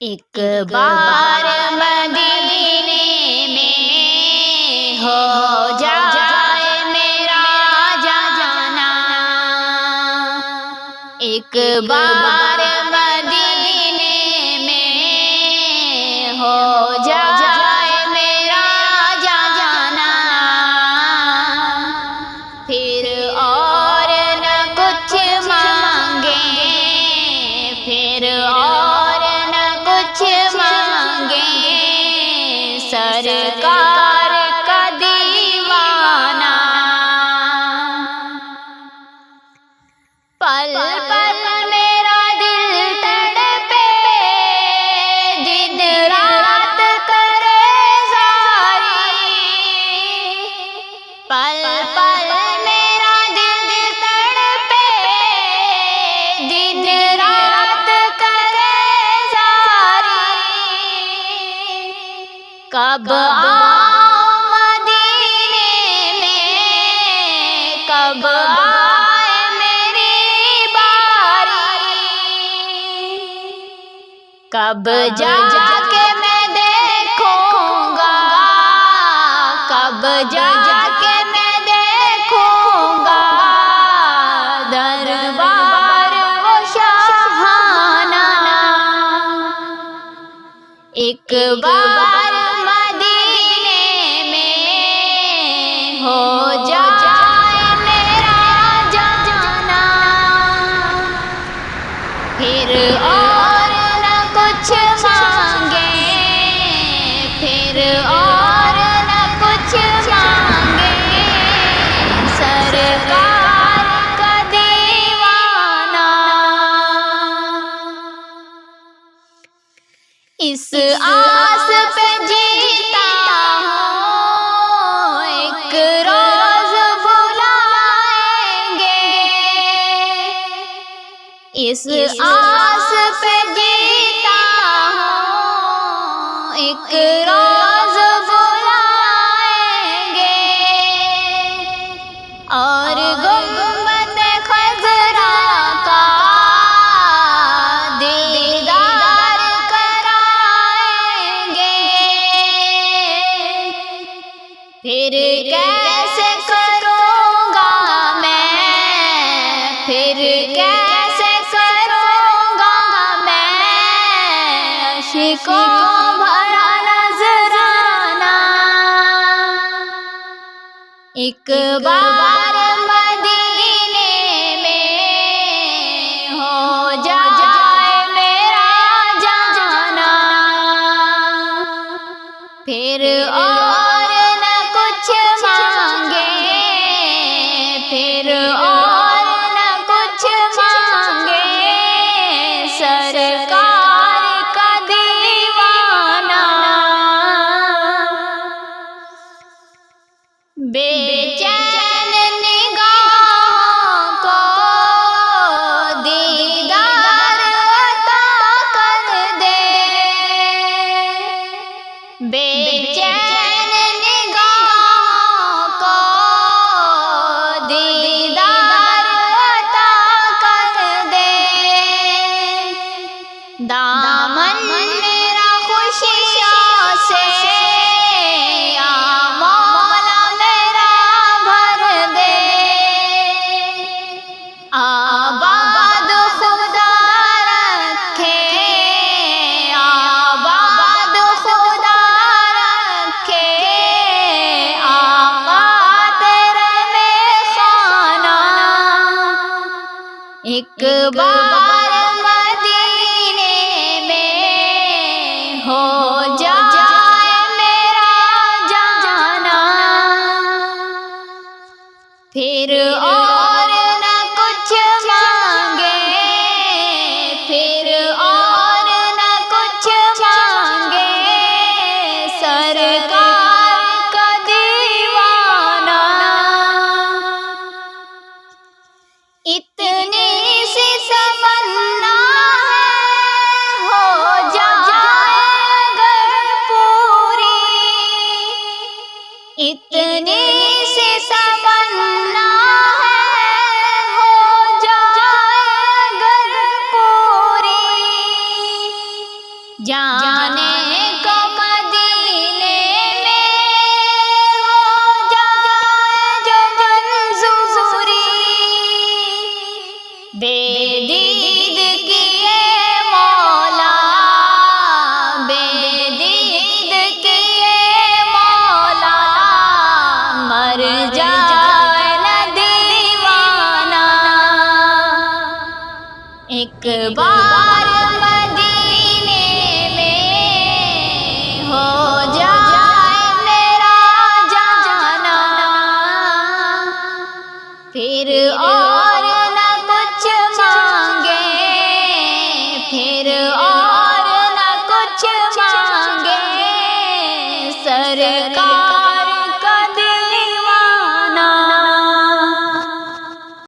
ایک بار مدینے میں ہو جائے میرا جانا، ایک بار مدینے میں ہو جائے میرا جانا، پھر اور نہ کچھ مانگیں، پھر اور نہ کچھ مانگیں، سرکار کا دیوانہ، پل پل میرا دل تڑپے، دن رات کرے زاری، پل پل میرا دل تڑپے، دن رات کرے زاری، کب آؤں مدینے میں، کب آئے میری باری، کب جا کے میں دیکھوں گا، کب جا کے میں دیکھوں گا دربار وہ شاہانہ، ایک بار مدینے میں ہو جائے میرا جانا، پھر اور نہ کچھ مانگیں، پھر اور نہ کچھ مانگیں، سرکار کا دیوانہ، اس آس پہ جیتا ہوں، ایک روز بلائیں گے، اس آس پہ جیتا ہوں، ایک روز بلائیں گے، اور گنبد خضرا کا دیدار کرائیں گے، پھر کیسے کروں گا میں، پھر کیسے کروں گا میں عشقوں بھرا نذرانہ، ایک بار مدینے میں ہو جائے میرا جانا، پھر اور نہ کچھ مانگیں، پھر اور نہ کچھ مانگیں، سرکار کا دیوانہ، بے چین نگاہوں کو دیدار عطا کر دے، بے چین نگاہوں کو دیدار عطا کر دے، دامن میرا خوشیوں سے یا مولا میرا بھر دے، آباد خدا رکھے، آباد خدا رکھے، آقا تیرے میں خانہ، ایک بار مدینے میں ہو جائے میرا جانا، پھر اور نہ کچھ مانگیں، پھر اور نہ کچھ مانگیں، سرکار کا دیوانہ، اتنی سی جانے کو مدینے میں ہو جائے جو منظوری، بے دید کیے مولا، بے دید کیے مولا، مر جائے نہ دیوانہ۔ ایک بار مدینے میں ہو جائے میرا جانا، پھر